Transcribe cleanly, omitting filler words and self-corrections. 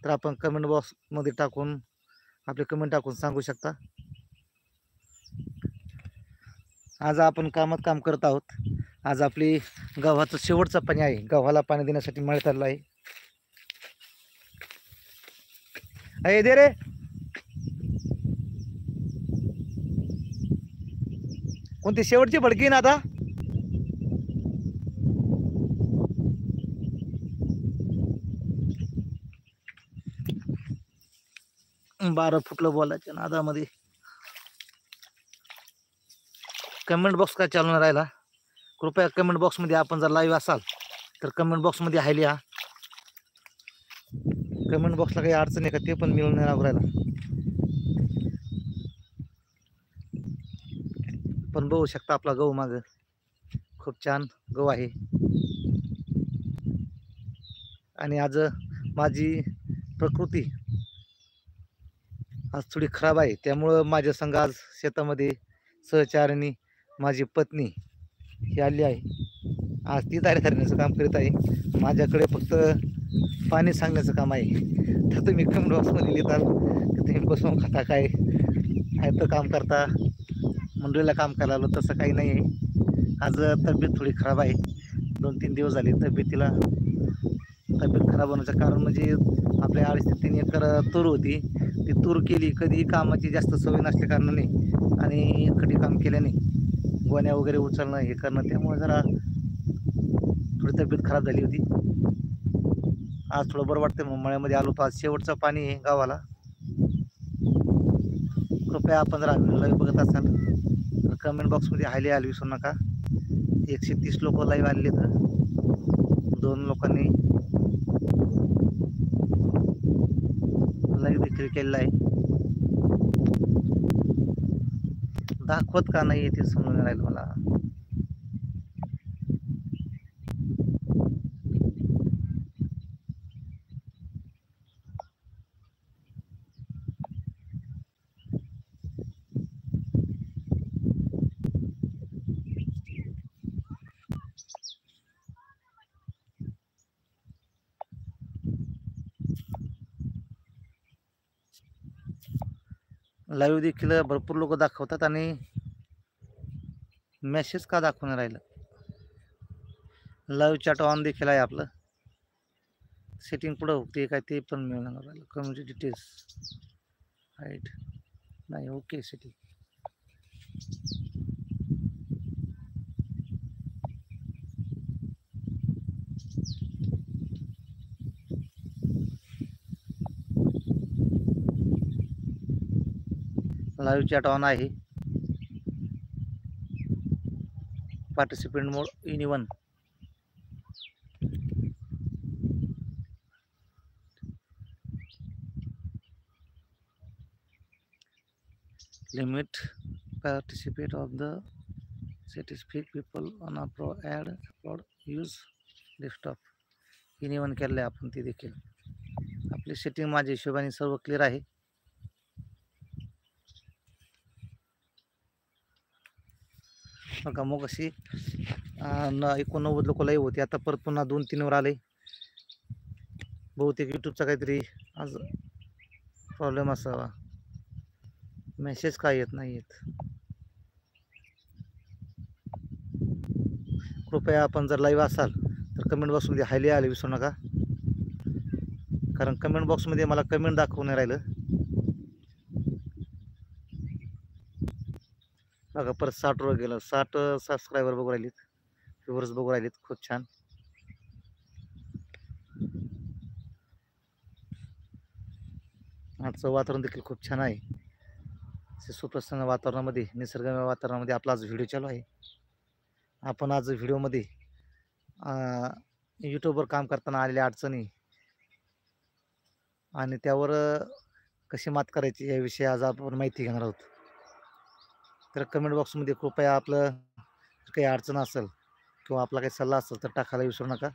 तर आपण कमेंट बॉक्समध्ये टाकून आपले कमेंट टाकून सांगू शकता. आज आपण कामात काम करत आहोत. आज आपली गव्हाचं शेवटचं पाणी आहे. गव्हाला पाणी देण्यासाठी मळ्यात आलेलं आहे. अरे दे रे, कोणती शेवटची भडकी ना आता. बारा फुटलं बोलायच्या नादामध्ये कमेंट बॉक्स काय चालू नाही राहिला. कृपया कमेंट बॉक्समध्ये आपण जर लाईव्ह असाल तर कमेंट बॉक्समध्ये हाय लिहा. कमेंट बॉक्सला काही अडचण आहे का ते पण मिळून नाही राहिला. पण बघू शकता आपला गहू माग खूप छान गहू आहे. आणि आज माझी प्रकृती आज थोडी खराब आहे, त्यामुळं माझ्या संग आज शेतामध्ये सहचारिणी माझी पत्नी ही आली आहे. आज ती तारी धरण्याचं काम करीत आहे. माझ्याकडे फक्त पाणी सांगण्याचं काम आहे. तर तुम्ही कमेंट बॉक्समध्ये लिहिताल की तुम्ही बसून खाता काय तर काम करता, मंडळीला काम करायला आलो, तसं काही नाही आहे. आज तब्येत थोडी खराब आहे. 2-3 दिवस झाले तब्येत खराब होण्याचं कारण म्हणजे आपल्या 2.5 ते 3 एकर तूर होती. ती तूर केली, कधी कामाची जास्त सवय नसल्या कारणाने आणि कधी काम केल्याने गोण्या वगैरे उचलणं हे करणं, त्यामुळे जरा थोडी तब्येत खराब झाली होती. आज थोडं बरं वाटतं मग मळ्यामध्ये आलो. तर आज शेवटचं पाणी आहे गावाला. कृपया आपण जर लाईव्ह बघत असाल तर कमेंट बॉक्समध्ये हाय लिहायला विसरू नका. 130 लोक लाईव्ह आलेले तर 2 लोकांनी लाईव्ह देखील केलेला आहे. दाखवत का नाही ते समजून राहील मला. लाईव्ह देखील भरपूर लोक दाखवतात आणि मेसेज का दाखवून राहिलं. लाईव्ह चॅट ऑन देखील आहे आपलं. सेटिंग पुढं होते काय ते पण मिळणार राहिलं. कम्युनिटी डिटेल्स राईट नाही, okay setting. Live chat on आहे. Participant mode anyone. limit participate of the satisfied people on upload add upload use desktop anyone केले आपण. ते देखील आपली सेटिंग माझ्या हिशोबाने सर्व क्लिअर आहे. बघा मग अशी 89 लोक लाईव्ह होते, आता परत पुन्हा 2-3 वर आले. बहुतेक यूट्यूबचा काहीतरी आज प्रॉब्लेम असावा. मेसेज काय येत नाही आहेत. कृपया आपण जर लाईव्ह असाल तर कमेंट बॉक्समध्ये हाय लिहायला विसरू नका, कारण कमेंट बॉक्समध्ये मला कमेंट दाखवून नाही राहिलं. बघा परत 60 वर गेलं. 60 सबस्क्रायबर बघू राहिलेत, व्ह्यूअर्स बघू राहिलेत. खूप छान. आजचं वातावरण देखील खूप छान आहे. सुप्रसन्न वातावरणामध्ये, निसर्गमय वातावरणामध्ये आपला आज व्हिडिओ चालू आहे. आपण आज व्हिडिओमध्ये यूट्यूबवर काम करताना आलेल्या अडचणी आणि त्यावर कशी मात करायची याविषयी आज आपण माहिती घेणार आहोत. तर कमेंट बॉक्समध्ये कृपया आपलं काही अडचण असेल किंवा आपला काही सल्ला असेल तर टाकायला विसरू नका.